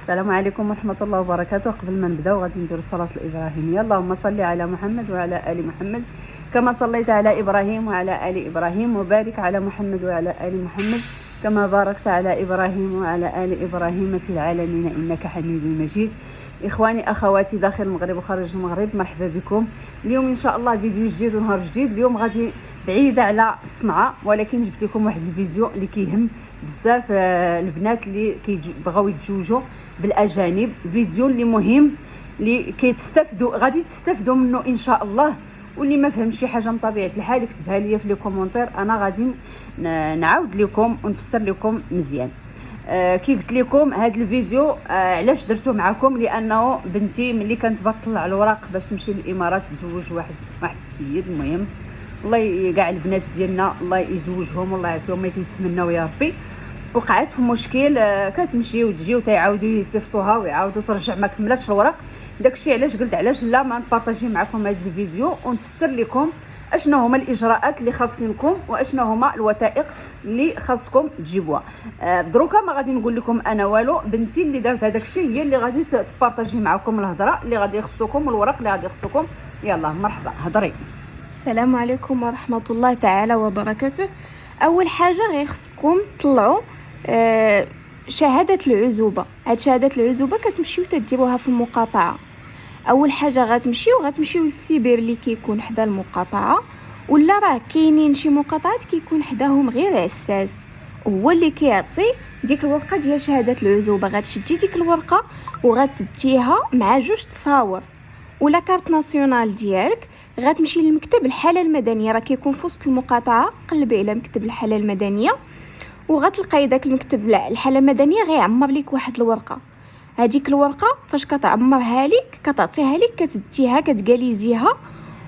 السلام عليكم ورحمة الله وبركاته. قبل ما نبداو غادي نديرو الصلاة الإبراهيمية. اللهم صل على محمد وعلى آل محمد كما صليت على إبراهيم وعلى آل إبراهيم، وبارك على محمد وعلى آل محمد كما باركت على إبراهيم وعلى آل إبراهيم في العالمين إنك حميد مجيد. إخواني أخواتي داخل المغرب وخارج المغرب، مرحبا بكم. اليوم إن شاء الله فيديو جديد ونهار جديد. اليوم غادي بعيدة على الصنعة، ولكن جبت لكم واحد الفيديو اللي كيهم بزاف البنات اللي كيبغاو يتزوجوا بالاجانب. فيديو اللي مهم، اللي كيتستافدوا غادي تستافدوا منه ان شاء الله. واللي ما فهم شي حاجه من طبيعه الحال يكتبها لي في لي كومونتير، انا غادي نعاود لكم ونفسر لكم مزيان. كي قلت لكم هذا الفيديو علاش درته معكم، لانه بنتي ملي كانت بطلع الوراق باش تمشي للامارات تزوج واحد السيد. المهم الله كاع البنات ديالنا الله يزوجهم والله يعطيهم ما تيتمناو يا ربي. وقعت في مشكل، كتمشي وتجي وتيعاودوا يصيفطوها ويعاودوا ترجع ما كملاتش الوراق. داكشي علاش قلت علاش لا ما نبارطاجي معكم هذا الفيديو ونفسر لكم اشنا هما الاجراءات اللي خاصينكم واشنا هما الوثائق اللي خاصكم تجيبوها. دروكا ما غادي نقول لكم انا والو، بنتي اللي دارت هذاك الشيء هي اللي غادي تبارطاجي معكم الهضره اللي غادي يخصكم والورق اللي غادي يخصكم. يلا مرحبا هضري. السلام عليكم ورحمة الله تعالى وبركاته. أول حاجة غيخصكم تطلعوا شهادة العزوبة. هاد شهادة العزوبة كتمشيو تديروها في المقاطعة. أول حاجة غتمشيو للسيبر اللي كيكون حدا المقاطعة، ولا راه كاينين شي مقاطعات كيكون حداهم غير عساس هو اللي كيعطي ديك الورقة ديال شهادة العزوبة. غتشدي ديك الورقة وغتديها مع 2 تصاور ولا كارت ناسيونال ديالك. غتمشي للمكتب الحاله المدنيه، راه كيكون في وسط المقاطعه. قلبي على مكتب الحاله المدنيه وغتلقاي داك المكتب الحاله المدنيه غيعمر لك واحد الورقه. هذيك الورقه فاش كتعمرها لك كتعطيها لك، كتديها كتجاليزيها،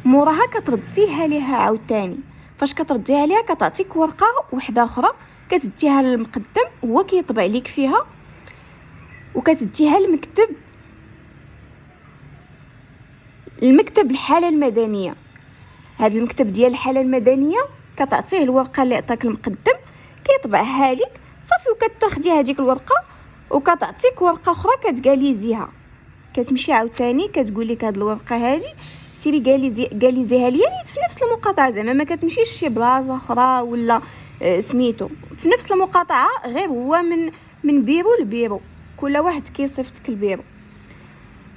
موراها كترديها ليها عاوتاني. فاش كترديها ليها كتعطيك ورقه وحده اخرى كتديها للمقدم هو كيطبع لك فيها، وكتديها المكتب الحاله المدنيه. هذا المكتب ديال الحاله المدنيه كتعطيه الورقه اللي عطاك المقدم، كيطبعها لك صافي، وكتاخدي هذيك الورقه وكتعطيك ورقه اخرى كتجاليزيها. كتمشي عاوتاني كتقول لك هاد الورقه هذه سيري جاليزيها ليا نيت في نفس المقاطعه، زعما ما كتمشيش شي بلاصه اخرى ولا سميتو في نفس المقاطعه، غير هو من بيرو لبيرو، كل واحد كيصيفطك البيرو.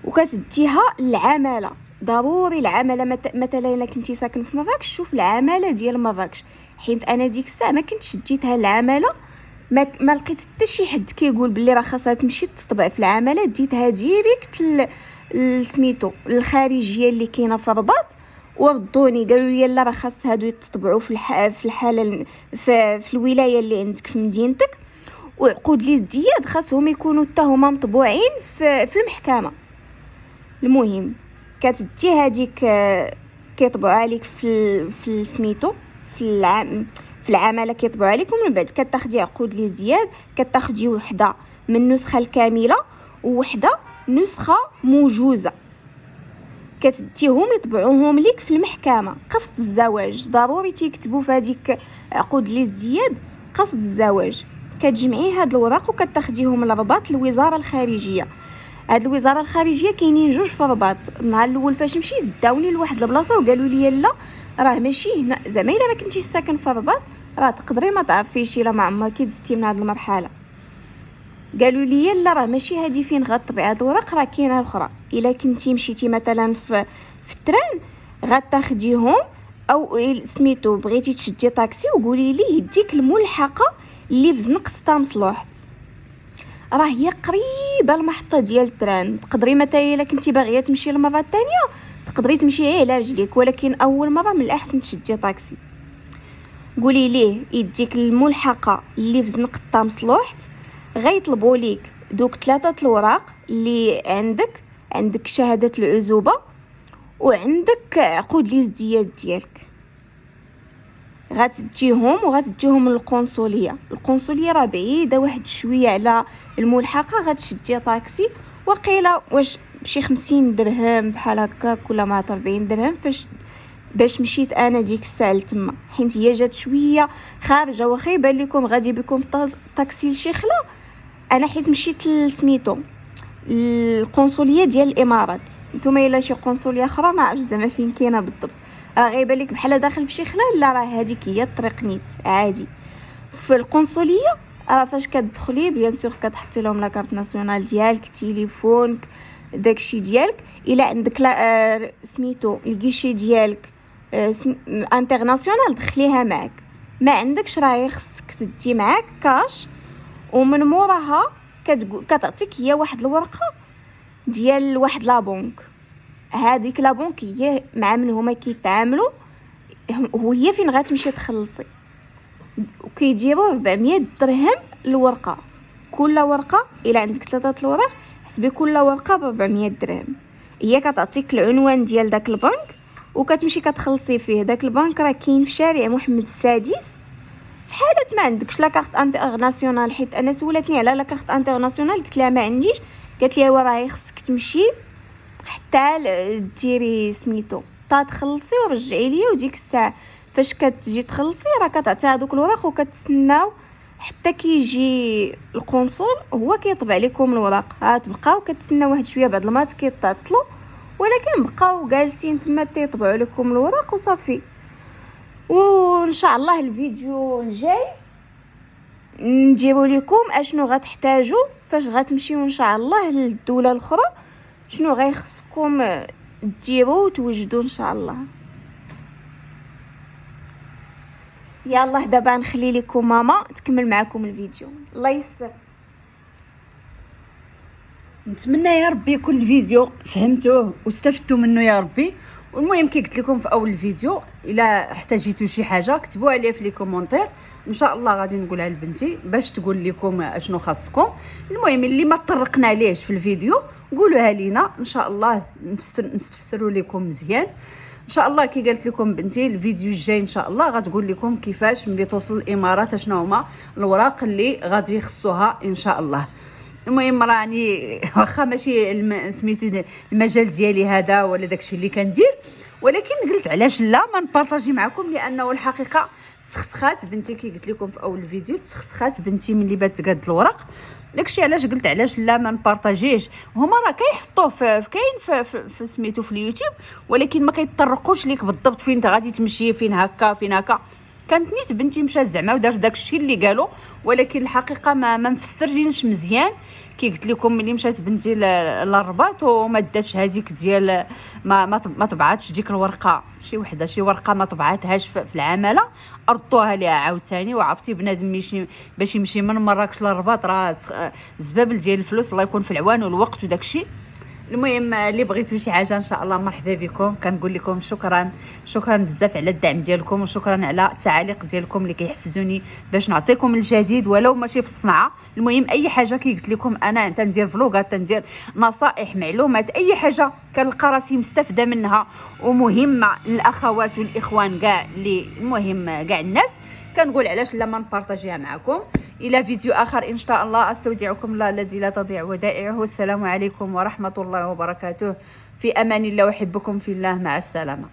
وكتديها للعماله، ضروري العماله. مثلا الا كنتي ساكن في مراكش شوف العماله ديال مراكش، حيت انا ديك الساعه ما كنتش ديتها للعماله، ما لقيت حتى شي حد كيقول بلي راه خاصها تمشي تطبع في العماله. ديتها ديريكت سميتو الخارجيه اللي كاينه في الرباط، وردوني قالوا لي لا راه خاص هادو يتطبعوا في الحاله في الولايه اللي عندك في مدينتك، وعقود الازدياد خاصهم يكونوا حتى هما مطبوعين في المحكمه. المهم كتدي هذيك كيطبعوا عليك في سميتو في العماله كيطبعوا عليكم. من بعد كتاخدي عقود الازدياد، كتاخدي وحده من النسخه الكامله ووحده نسخه موجوزه، كتديهم يطبعوهم لك في المحكمه. قصد الزواج ضروري تيكتبوا في هذيك عقود الازدياد قصد الزواج. كتجمعي هاد الوراق وكتاخديهم للرباط الوزاره الخارجيه. هاد الوزاره الخارجيه كاينين 2 في الرباط. النهار الاول فاش مشيت داوني لواحد البلاصه وقالوا لي لا راه ماشي هنا، زعما الا ما كنتيش ساكن في الرباط راه تقدري ما تعرفيش الا ما عمرك دزتي من هاد المرحله. قالوا لي لا راه ماشي هادي فين غطبع هاد الوراق، راه كاينه الاخرى. الا كنتي مشيتي مثلا في التران غتاخديهم، او سميتو بغيتي تشدي طاكسي وقولي ليه يديك الملحقه اللي في زنق ستا مصلوح، راه هي قريبه المحطه ديال التران. تقدري مثلا الا كنتي باغيه تمشي للمره الثانيه تقدري تمشي على رجليك، ولكن اول مره من الاحسن تشدي طاكسي. قولي ليه يديك الملحقه اللي في زنق مصلوح. غيطلبوا ليك دوك 3 الوراق اللي عندك شهاده العزوبه وعندك عقود الازدياد ديالك. غتديهم للقنصليه. القنصليه راه بعيده واحد شويه على الملحقه، غتشدي طاكسي وقيله واش بشي 50 درهم بحال هكاك ولا مع 40 درهم باش مشيت انا ديك الساعه لتما، حيت هي جات شويه خارجه. واخا يبان لكم غادي بكم طاكسي لشي خلا، انا حيت مشيت لسميتو القنصليه ديال الامارات. نتوما الا شي قنصليه اخرى ما عرفتش زعما فين كاينه بالضبط، غيبان لك بحال داخل في شي خلال، لا راه هذيك هي الطريق نيت عادي. في القنصليه راه فاش كتدخلي بيان سور كتحطي لهم لاكارت ناسيونال ديالك، تليفونك، داكشي ديالك. الا عندك لا سميتو الكيشي ديالك انترناسيونال دخليها معك، ما عندكش راه خصك تدي معاك كاش، ومن موراها كتعطيك هي واحد الورقه ديال واحد لا بنك. هذيك لا بنك هي مع من هما كيتعاملوا، وهي فين غتمشي تخلصي، وكيديروا 400 درهم الورقه. كل ورقه الا عندك 3 الوراق حسبي كل ورقه ب 400 درهم. هي كتعطيك العنوان ديال داك البنك وكتمشي كتخلصي فيه. داك البنك راه كاين في شارع محمد السادس. في حاله ما عندكش لا كارت انترناسيونال، حيت انا سولتني على لا كارت انترناسيونال قلت لها ما عنديش، قالت لي راه خصك تمشي حتى ديري سميتو تخلصي ورجعي ليا، وديك الساعه فاش كتجي تخلصي راه كتعطي هذوك الوراق وكتسناو حتى كيجي القنصل هو كيطبع لكم الوراق. تبقاو كتسناو واحد شويه، بعض المرات كيتعطلوا، ولكن بقاو جالسين تما تيطبعوا لكم الوراق وصافي. وان شاء الله الفيديو الجاي نديروا لكم اشنو غتحتاجوا فاش غتمشيو ان شاء الله للدوله الاخرى، شنو غيخصكم ديروا وتوجدوا ان شاء الله. يلا دابا نخلي لكم ماما تكمل معكم الفيديو. الله يسر. نتمنى يا ربي يكون الفيديو فهمتوه واستفدتوا منه يا ربي. والمهم كي قلت لكم في اول الفيديو، الا احتاجيتوا شي حاجه كتبوها لي في لي كومونتير، ان شاء الله غادي نقولها لبنتي باش تقول لكم اشنو خاصكم. المهم اللي ما طرقنا ليش في الفيديو قولوها لينا ان شاء الله نستفسروا لكم مزيان ان شاء الله. كي قالت لكم بنتي الفيديو الجاي ان شاء الله غتقول لكم كيفاش ملي توصل الامارات شنو هما الوراق اللي غادي يخصوها ان شاء الله. المهم راني واخا ماشي سميتو المجال ديالي هذا ولا داكشي اللي كندير، ولكن قلت علاش لا ما نبارطاجي معكم، لانه الحقيقه تسخسخات بنتي. كي قلت لكم في اول الفيديو تسخسخات بنتي ملي بات تقاد الورق، داكشي علاش قلت علاش لا ما نبارطاجيش. هما راه كيحطوه كاين في سميتو في اليوتيوب، ولكن ما كيطرقوش ليك بالضبط فين غادي تمشي، فين هكا فين هكا. كانت نيت بنتي مشات زعما ودارت داكشي اللي قالوا، ولكن الحقيقه ما مفسرجينش مزيان. كي قلت لكم ملي مشات بنتي للرباط وما داتش هذيك ديال ما طبعاتش ديك الورقه، شي وحده شي ورقه ما طبعاتهاش في العماله، ردوها ليها عاوتاني. وعرفتي بنادم باش يمشي من مراكش للرباط راه زبابل ديال الفلوس، الله يكون في العوان والوقت وداكشي. المهم اللي بغيتوا شي حاجه ان شاء الله مرحبا بكم. كنقول لكم شكرا بزاف على الدعم ديالكم، وشكرا على التعاليق ديالكم اللي كيحفزوني باش نعطيكم الجديد ولو ماشي في الصنعه. المهم اي حاجه كي قلت لكم انا تندير فلوغات، تندير نصائح معلومات، اي حاجه كنلقى راسي مستفده منها ومهمه للاخوات والاخوان كاع اللي المهم كاع الناس، كنقول علاش لا ما نبارطاجيها معكم. الى فيديو اخر ان شاء الله. استودعكم الله الذي لا تضيع ودائعه. والسلام عليكم ورحمه الله وبركاته. في امان الله، احبكم في الله. مع السلامه.